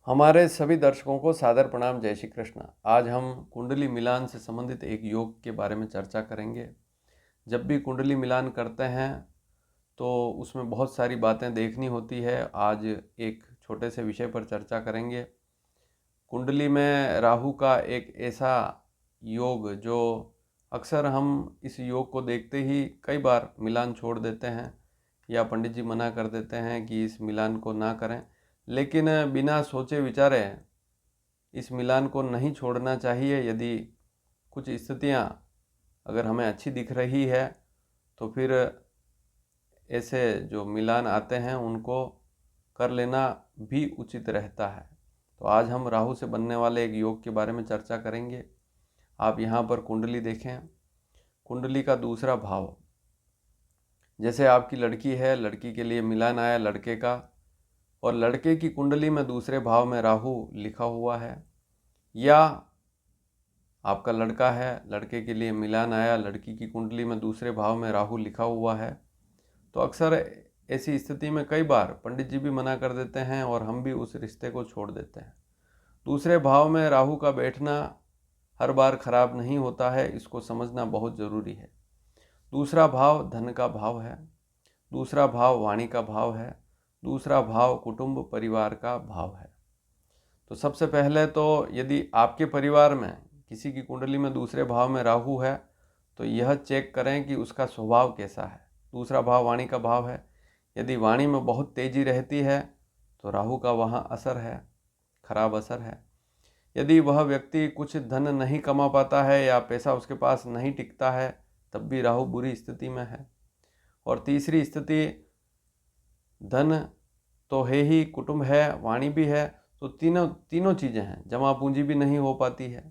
हमारे सभी दर्शकों को सादर प्रणाम। जय श्री कृष्ण। आज हम कुंडली मिलान से संबंधित एक योग के बारे में चर्चा करेंगे। जब भी कुंडली मिलान करते हैं तो उसमें बहुत सारी बातें देखनी होती है। आज एक छोटे से विषय पर चर्चा करेंगे। कुंडली में राहु का एक ऐसा योग जो अक्सर हम इस योग को देखते ही कई बार मिलान छोड़ देते हैं या पंडित जी मना कर देते हैं कि इस मिलान को ना करें, लेकिन बिना सोचे विचारे इस मिलान को नहीं छोड़ना चाहिए। यदि कुछ स्थितियां अगर हमें अच्छी दिख रही है तो फिर ऐसे जो मिलान आते हैं उनको कर लेना भी उचित रहता है। तो आज हम राहु से बनने वाले एक योग के बारे में चर्चा करेंगे। आप यहाँ पर कुंडली देखें। कुंडली का दूसरा भाव, जैसे आपकी लड़की है, लड़की के लिए मिलान आया लड़के का, और लड़के की कुंडली में दूसरे भाव में राहु लिखा हुआ है, या आपका लड़का है, लड़के के लिए मिलान आया, लड़की की कुंडली में दूसरे भाव में राहु लिखा हुआ है, तो अक्सर ऐसी स्थिति में कई बार पंडित जी भी मना कर देते हैं और हम भी उस रिश्ते को छोड़ देते हैं। दूसरे भाव में राहु का बैठना हर बार खराब नहीं होता है, इसको समझना बहुत ज़रूरी है। दूसरा भाव धन का भाव है, दूसरा भाव वाणी का भाव है, दूसरा भाव कुटुंब परिवार का भाव है। तो सबसे पहले तो यदि आपके परिवार में किसी की कुंडली में दूसरे भाव में राहु है तो यह चेक करें कि उसका स्वभाव कैसा है। दूसरा भाव वाणी का भाव है। यदि वाणी में बहुत तेजी रहती है तो राहु का वहाँ असर है, खराब असर है। यदि वह व्यक्ति कुछ धन नहीं कमा पाता है या पैसा उसके पास नहीं टिकता है तब भी राहु बुरी स्थिति में है। और तीसरी स्थिति, धन तो है ही, कुटुंब है, वाणी भी है, तो तीनों चीज़ें हैं। जमा पूंजी भी नहीं हो पाती है,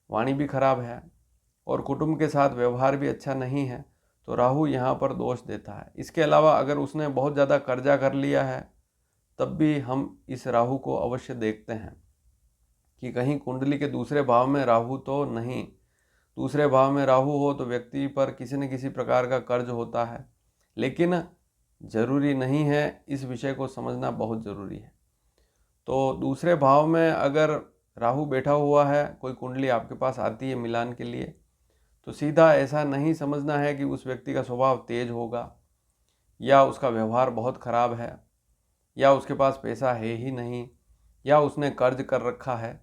वाणी भी खराब है और कुटुंब के साथ व्यवहार भी अच्छा नहीं है, तो राहु यहाँ पर दोष देता है। इसके अलावा अगर उसने बहुत ज़्यादा कर्जा कर लिया है तब भी हम इस राहु को अवश्य देखते हैं कि कहीं कुंडली के दूसरे भाव में राहु तो नहीं। दूसरे भाव में राहु हो तो व्यक्ति पर किसी न किसी प्रकार का कर्ज होता है, लेकिन ज़रूरी नहीं है, इस विषय को समझना बहुत ज़रूरी है। तो दूसरे भाव में अगर राहु बैठा हुआ है, कोई कुंडली आपके पास आती है मिलान के लिए, तो सीधा ऐसा नहीं समझना है कि उस व्यक्ति का स्वभाव तेज होगा या उसका व्यवहार बहुत खराब है या उसके पास पैसा है ही नहीं या उसने कर्ज कर रखा है।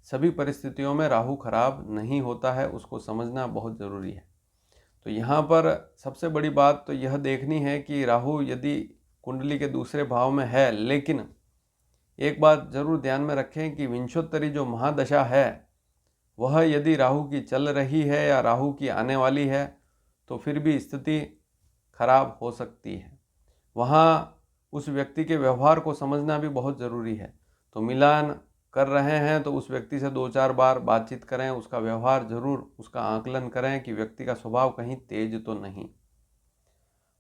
सभी परिस्थितियों में राहु खराब नहीं होता है, उसको समझना बहुत ज़रूरी है। तो यहाँ पर सबसे बड़ी बात तो यह देखनी है कि राहु यदि कुंडली के दूसरे भाव में है, लेकिन एक बात जरूर ध्यान में रखें कि विंशोत्तरी जो महादशा है वह यदि राहु की चल रही है या राहु की आने वाली है तो फिर भी स्थिति खराब हो सकती है। वहाँ उस व्यक्ति के व्यवहार को समझना भी बहुत ज़रूरी है। तो मिलान कर रहे हैं तो उस व्यक्ति से 2-4 बार बातचीत करें, उसका व्यवहार जरूर उसका आकलन करें कि व्यक्ति का स्वभाव कहीं तेज तो नहीं।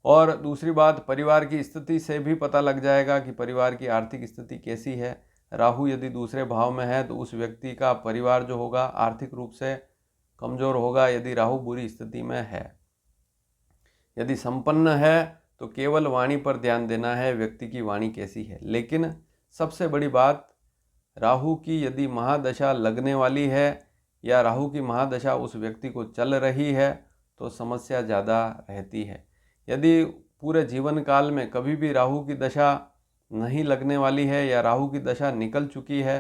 और दूसरी बात, परिवार की स्थिति से भी पता लग जाएगा कि परिवार की आर्थिक स्थिति कैसी है। राहु यदि दूसरे भाव में है तो उस व्यक्ति का परिवार जो होगा आर्थिक रूप से कमज़ोर होगा यदि राहु बुरी स्थिति में है। यदि संपन्न है तो केवल वाणी पर ध्यान देना है, व्यक्ति की वाणी कैसी है। लेकिन सबसे बड़ी बात, राहु की यदि महादशा लगने वाली है या राहु की महादशा उस व्यक्ति को चल रही है तो समस्या ज़्यादा रहती है। यदि पूरे जीवन काल में कभी भी राहु की दशा नहीं लगने वाली है या राहु की दशा निकल चुकी है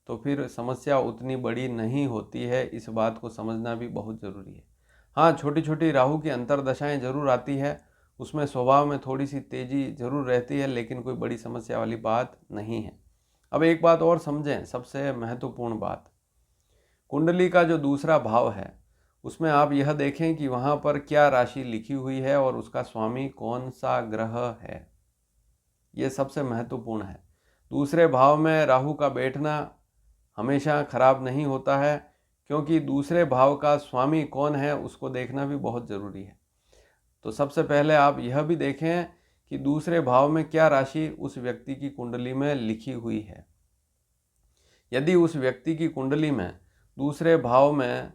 तो फिर समस्या उतनी बड़ी नहीं होती है। इस बात को समझना भी बहुत ज़रूरी है। हाँ, छोटी छोटी राहु की अंतर्दशाएं ज़रूर आती है, उसमें स्वभाव में थोड़ी सी तेज़ी ज़रूर रहती है, लेकिन कोई बड़ी समस्या वाली बात नहीं है। अब एक बात और समझें, सबसे महत्वपूर्ण बात, कुंडली का जो दूसरा भाव है उसमें आप यह देखें कि वहाँ पर क्या राशि लिखी हुई है और उसका स्वामी कौन सा ग्रह है। ये सबसे महत्वपूर्ण है। दूसरे भाव में राहु का बैठना हमेशा खराब नहीं होता है, क्योंकि दूसरे भाव का स्वामी कौन है उसको देखना भी बहुत ज़रूरी है। तो सबसे पहले आप यह भी देखें कि दूसरे भाव में क्या राशि उस व्यक्ति की कुंडली में लिखी हुई है। यदि उस व्यक्ति की कुंडली में दूसरे भाव में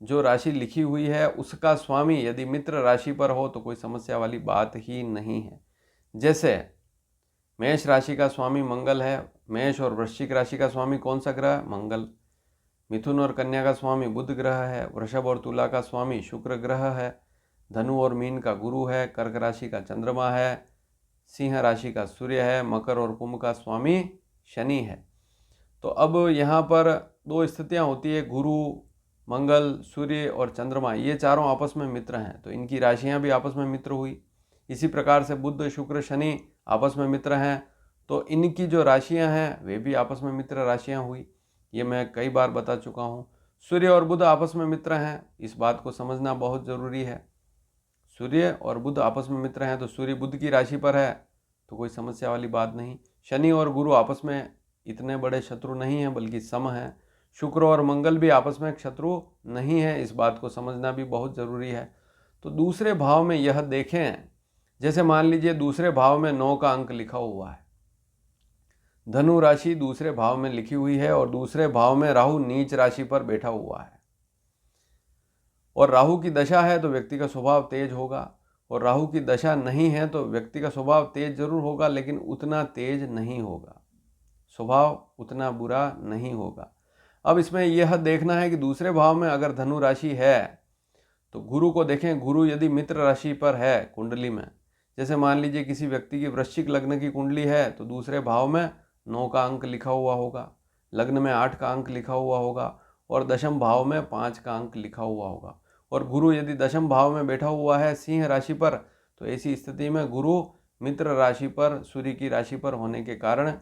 जो राशि लिखी हुई है उसका स्वामी यदि मित्र राशि पर हो तो कोई समस्या वाली बात ही नहीं है। जैसे मेष राशि का स्वामी मंगल है। मेष और वृश्चिक राशि का स्वामी कौन सा ग्रह? मंगल। मिथुन और कन्या का स्वामी बुध ग्रह है। वृषभ और तुला का स्वामी शुक्र ग्रह है। धनु और मीन का गुरु है। कर्क राशि का चंद्रमा है। सिंह राशि का सूर्य है। मकर और कुंभ का स्वामी शनि है। तो अब यहाँ पर दो स्थितियाँ होती है, गुरु, मंगल, सूर्य और चंद्रमा, ये चारों आपस में मित्र हैं, तो इनकी राशियाँ भी आपस में मित्र हुई। इसी प्रकार से बुध, शुक्र, शनि आपस में मित्र हैं, तो इनकी जो राशियाँ हैं वे भी आपस में मित्र राशियाँ हुई। ये मैं कई बार बता चुका हूँ। सूर्य और बुध आपस में मित्र हैं, इस बात को समझना बहुत ज़रूरी है। सूर्य और बुध आपस में मित्र हैं, तो सूर्य बुध की राशि पर है तो कोई समस्या वाली बात नहीं। शनि और गुरु आपस में इतने बड़े शत्रु नहीं हैं, बल्कि सम हैं। शुक्र और मंगल भी आपस में शत्रु नहीं है, इस बात को समझना भी बहुत ज़रूरी है। तो दूसरे भाव में यह देखें, जैसे मान लीजिए दूसरे भाव में 9 का अंक लिखा हुआ है, धनु राशि दूसरे भाव में लिखी हुई है और दूसरे भाव में राहु नीच राशि पर बैठा हुआ है, और राहु की दशा है तो व्यक्ति का स्वभाव तेज होगा, और राहु की दशा नहीं है तो व्यक्ति का स्वभाव तेज जरूर होगा, लेकिन उतना तेज नहीं होगा, स्वभाव उतना बुरा नहीं होगा। अब इसमें यह देखना है कि दूसरे भाव में अगर धनु राशि है तो गुरु को देखें। गुरु यदि मित्र राशि पर है कुंडली में, जैसे मान लीजिए किसी व्यक्ति की वृश्चिक लग्न की कुंडली है तो दूसरे भाव में 9 का अंक लिखा हुआ होगा, लग्न में 8 का अंक लिखा हुआ होगा, और दशम भाव में 5 का अंक लिखा हुआ होगा। और गुरु यदि दशम भाव में बैठा हुआ है सिंह राशि पर, तो ऐसी स्थिति में गुरु मित्र राशि पर, सूर्य की राशि पर होने के कारण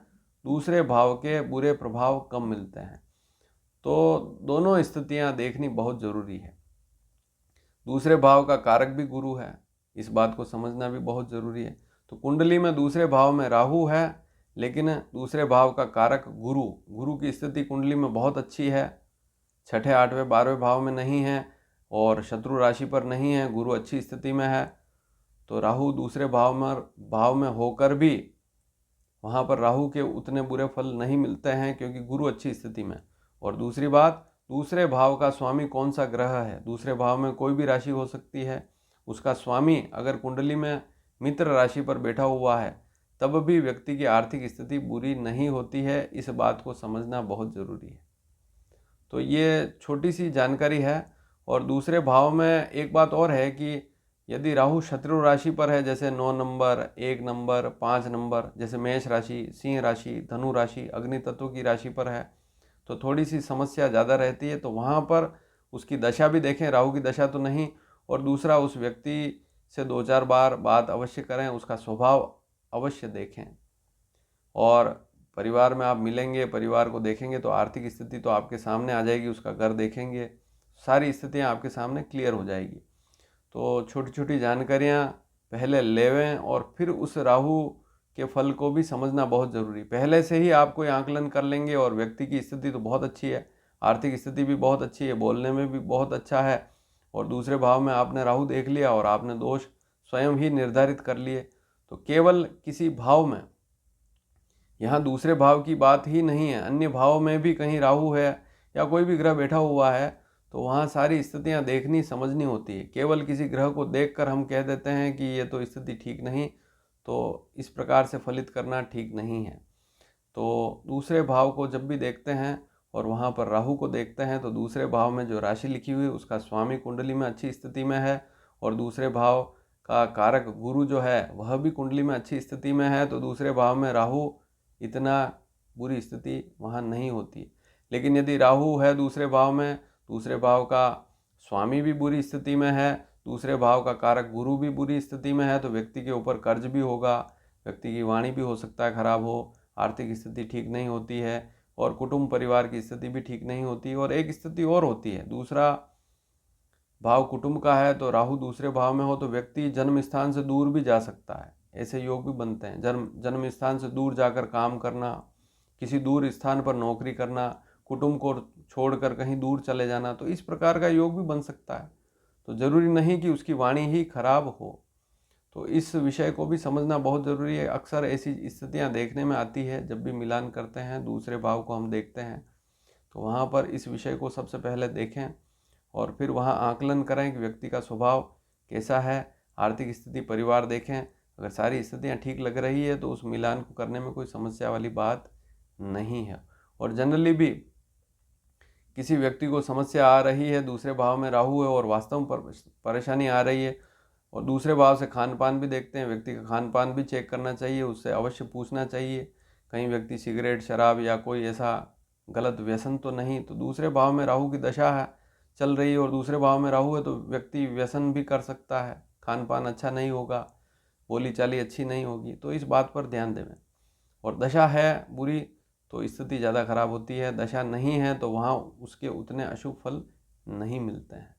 दूसरे भाव के बुरे प्रभाव कम मिलते हैं। तो दोनों स्थितियां देखनी बहुत ज़रूरी है। दूसरे भाव का कारक भी गुरु है, इस बात को समझना भी बहुत ज़रूरी है। तो कुंडली में दूसरे भाव में राहु है, लेकिन दूसरे भाव का कारक गुरु की स्थिति कुंडली में बहुत अच्छी है, 6ठे 8वें 12वें भाव में नहीं है और शत्रु राशि पर नहीं है, गुरु अच्छी स्थिति में है। तो राहु दूसरे भाव में होकर भी वहाँ पर राहु के उतने बुरे फल नहीं मिलते हैं, क्योंकि गुरु अच्छी स्थिति में। और दूसरी बात, दूसरे भाव का स्वामी कौन सा ग्रह है? दूसरे भाव में कोई भी राशि हो सकती है, उसका स्वामी अगर कुंडली में मित्र राशि पर बैठा हुआ है तब भी व्यक्ति की आर्थिक स्थिति बुरी नहीं होती है, इस बात को समझना बहुत ज़रूरी है। तो ये छोटी सी जानकारी है। और दूसरे भाव में एक बात और है कि यदि राहु शत्रु राशि पर है, जैसे 9 नंबर, 1 नंबर, 5 नंबर, जैसे मेष राशि, सिंह राशि, धनु राशि, अग्नि तत्व की राशि पर है, तो थोड़ी सी समस्या ज़्यादा रहती है। तो वहाँ पर उसकी दशा भी देखें, राहु की दशा तो नहीं, और दूसरा उस व्यक्ति से 2-4 बार बात अवश्य करें, उसका स्वभाव अवश्य देखें। और परिवार में आप मिलेंगे, परिवार को देखेंगे तो आर्थिक स्थिति तो आपके सामने आ जाएगी, उसका घर देखेंगे, सारी स्थितियाँ आपके सामने क्लियर हो जाएगी। तो छोटी छोटी जानकारियाँ पहले लेवें और फिर उस राहु के फल को भी समझना बहुत ज़रूरी। पहले से ही आप कोई आंकलन कर लेंगे और व्यक्ति की स्थिति तो बहुत अच्छी है, आर्थिक स्थिति भी बहुत अच्छी है, बोलने में भी बहुत अच्छा है, और दूसरे भाव में आपने राहु देख लिया और आपने दोष स्वयं ही निर्धारित कर लिए। तो केवल किसी भाव में, यहाँ दूसरे भाव की बात ही नहीं है, अन्य भाव में भी कहीं राहु है या कोई भी ग्रह बैठा हुआ है तो वहाँ सारी स्थितियाँ देखनी समझनी होती है। केवल किसी ग्रह को देखकर हम कह देते हैं कि ये तो स्थिति ठीक नहीं, तो इस प्रकार से फलित करना ठीक नहीं है। तो दूसरे भाव को जब भी देखते हैं और वहाँ पर राहु को देखते हैं तो दूसरे भाव में जो राशि लिखी हुई है उसका स्वामी कुंडली में अच्छी स्थिति में है, और दूसरे भाव का कारक गुरु जो है वह भी कुंडली में अच्छी स्थिति में है, तो दूसरे भाव में राहु इतना बुरी स्थिति वहाँ नहीं होती। लेकिन यदि राहु है दूसरे भाव में, दूसरे भाव का स्वामी भी बुरी स्थिति में है, दूसरे भाव का कारक गुरु भी बुरी स्थिति में है, तो व्यक्ति के ऊपर कर्ज भी होगा, व्यक्ति की वाणी भी हो सकता है खराब हो, आर्थिक स्थिति ठीक नहीं होती है, और कुटुंब परिवार की स्थिति भी ठीक नहीं होती। और एक स्थिति और होती है, दूसरा भाव कुटुंब का है तो राहु दूसरे भाव में हो तो व्यक्ति जन्म स्थान से दूर भी जा सकता है, ऐसे योग भी बनते हैं। जन्म स्थान से दूर जाकर काम करना, किसी दूर स्थान पर नौकरी करना, कुटुंब को छोड़कर कहीं दूर चले जाना, तो इस प्रकार का योग भी बन सकता है। तो ज़रूरी नहीं कि उसकी वाणी ही खराब हो, तो इस विषय को भी समझना बहुत ज़रूरी है। अक्सर ऐसी स्थितियां देखने में आती है, जब भी मिलान करते हैं दूसरे भाव को हम देखते हैं तो वहाँ पर इस विषय को सबसे पहले देखें और फिर वहाँ आकलन करें कि व्यक्ति का स्वभाव कैसा है, आर्थिक स्थिति परिवार देखें, अगर सारी स्थितियाँ ठीक लग रही है तो उस मिलान को करने में कोई समस्या वाली बात नहीं है। और जनरली भी किसी व्यक्ति को समस्या आ रही है, दूसरे भाव में राहु है और वास्तव में परेशानी आ रही है, और दूसरे भाव से खान पान भी देखते हैं, व्यक्ति का खान पान भी चेक करना चाहिए, उससे अवश्य पूछना चाहिए कहीं व्यक्ति सिगरेट शराब या कोई ऐसा गलत व्यसन तो नहीं। तो दूसरे भाव में राहु की दशा है चल रही है और दूसरे भाव में राहु है तो व्यक्ति व्यसन भी कर सकता है, खान पान अच्छा नहीं होगा, बोली चाली अच्छी नहीं होगी, तो इस बात पर ध्यान देवें। और दशा है बुरी तो स्थिति ज़्यादा खराब होती है, दशा नहीं है तो वहाँ उसके उतने अशुभ फल नहीं मिलते हैं।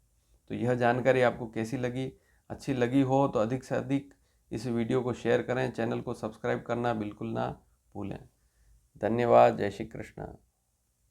तो यह जानकारी आपको कैसी लगी? अच्छी लगी हो तो अधिक से अधिक इस वीडियो को शेयर करें, चैनल को सब्सक्राइब करना बिल्कुल ना भूलें। धन्यवाद। जय श्री कृष्ण।